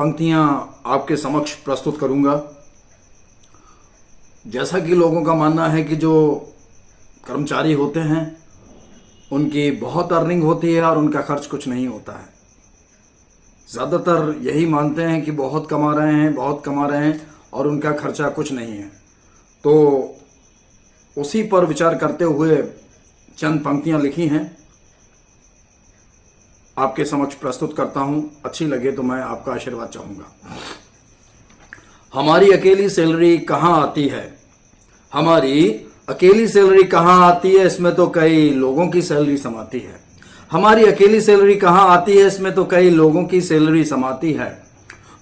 पंक्तियां आपके समक्ष प्रस्तुत करूंगा। जैसा कि लोगों का मानना है कि जो कर्मचारी होते हैं उनकी बहुत अर्निंग होती है और उनका खर्च कुछ नहीं होता है। ज़्यादातर यही मानते हैं कि बहुत कमा रहे हैं और उनका खर्चा कुछ नहीं है। तो उसी पर विचार करते हुए चंद पंक्तियां लिखी हैं, आपके समक्ष प्रस्तुत करता हूं। अच्छी लगे तो मैं आपका आशीर्वाद चाहूंगा। हमारी अकेली सैलरी कहां आती है, हमारी अकेली सैलरी कहां आती है, इसमें तो कई लोगों की सैलरी समाती है। हमारी अकेली सैलरी कहां आती है, इसमें तो कई लोगों की सैलरी समाती है।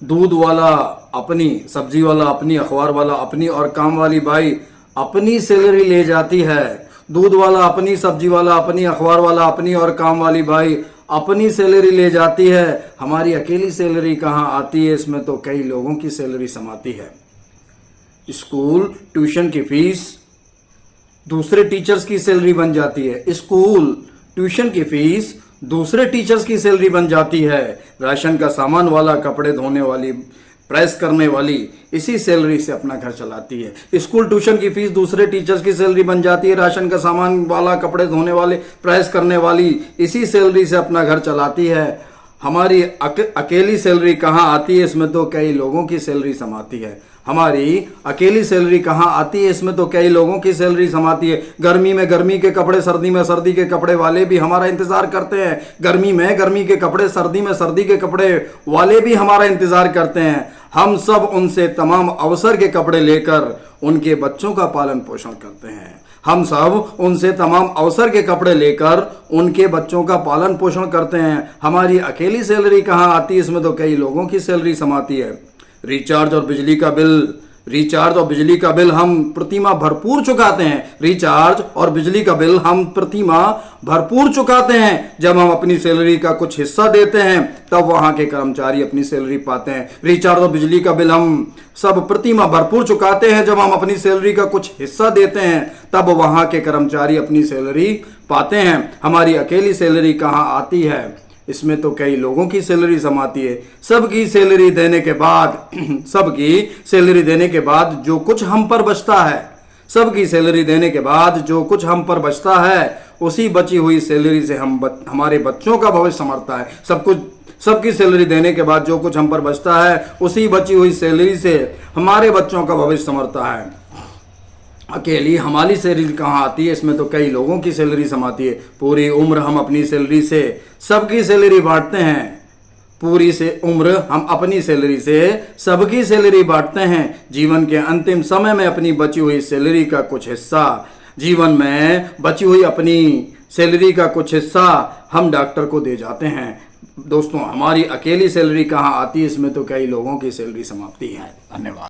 दूध वाला अपनी, सब्जी वाला अपनी, अखबार वाला अपनी और काम वाली बाई अपनी सैलरी ले जाती है। दूध वाला अपनी, सब्जी वाला अपनी, अखबार वाला अपनी और काम वाली बाई अपनी सैलरी ले जाती है। हमारी अकेली सैलरी कहां आती है, इसमें तो कई लोगों की सैलरी समाती है। स्कूल ट्यूशन की फीस दूसरे टीचर्स की सैलरी बन जाती है। स्कूल ट्यूशन की फीस दूसरे टीचर्स की सैलरी बन जाती है। राशन का सामान वाला, कपड़े धोने वाली, प्रेस करने वाली इसी सैलरी से अपना घर चलाती है। स्कूल ट्यूशन की फीस दूसरे टीचर्स की सैलरी बन जाती है। राशन का सामान वाला, कपड़े धोने वाले, प्रेस करने वाली इसी सैलरी से अपना घर चलाती है। हमारी अकेली सैलरी कहाँ आती है, इसमें तो कई लोगों की सैलरी समाती है। हमारी अकेली सैलरी कहाँ आती है, इसमें तो कई लोगों की सैलरी समाती है। गर्मी में गर्मी के कपड़े, सर्दी में सर्दी के कपड़े वाले भी हमारा इंतजार करते हैं। गर्मी में गर्मी के कपड़े, सर्दी में सर्दी के कपड़े वाले भी हमारा इंतजार करते हैं। हम सब उनसे तमाम अवसर के कपड़े लेकर उनके बच्चों का पालन पोषण करते हैं। हम सब उनसे तमाम अवसर के कपड़े लेकर उनके बच्चों का पालन पोषण करते हैं। हमारी अकेली सैलरी कहाँ आती है, इसमें तो कई लोगों की सैलरी समाती है। रिचार्ज और बिजली का बिल हम प्रतिमाह भरपूर चुकाते हैं। रिचार्ज और बिजली का बिल हम प्रतिमाह भरपूर चुकाते हैं। जब हम अपनी सैलरी का कुछ हिस्सा देते हैं तब वहां के कर्मचारी अपनी सैलरी पाते हैं। रिचार्ज और बिजली का बिल हम सब प्रतिमाह भरपूर चुकाते हैं। जब हम अपनी सैलरी का कुछ हिस्सा देते हैं तब वहां के कर्मचारी अपनी सैलरी पाते हैं। हमारी अकेली सैलरी कहाँ आती है, इसमें तो कई लोगों की सैलरी समाती है। सबकी सैलरी देने के बाद जो कुछ हम पर बचता है, सबकी सैलरी देने के बाद जो कुछ हम पर बचता है, उसी बची हुई सैलरी से हमारे बच्चों का भविष्य संवरता है। सबकी सैलरी देने के बाद जो कुछ हम पर बचता है, उसी बची हुई सैलरी से हमारे बच्चों का भविष्य संवरता है। अकेली हमारी सैलरी कहाँ आती है, इसमें तो कई लोगों की सैलरी समाती है। पूरी उम्र हम अपनी सैलरी से सबकी सैलरी बांटते हैं। पूरी से उम्र हम अपनी सैलरी से सबकी सैलरी बांटते हैं। जीवन के अंतिम समय में अपनी बची हुई सैलरी का कुछ हिस्सा हम डॉक्टर को दे जाते हैं। दोस्तों, हमारी अकेली सैलरी कहाँ आती है, इसमें तो कई लोगों की सैलरी समाप्ति है। धन्यवाद।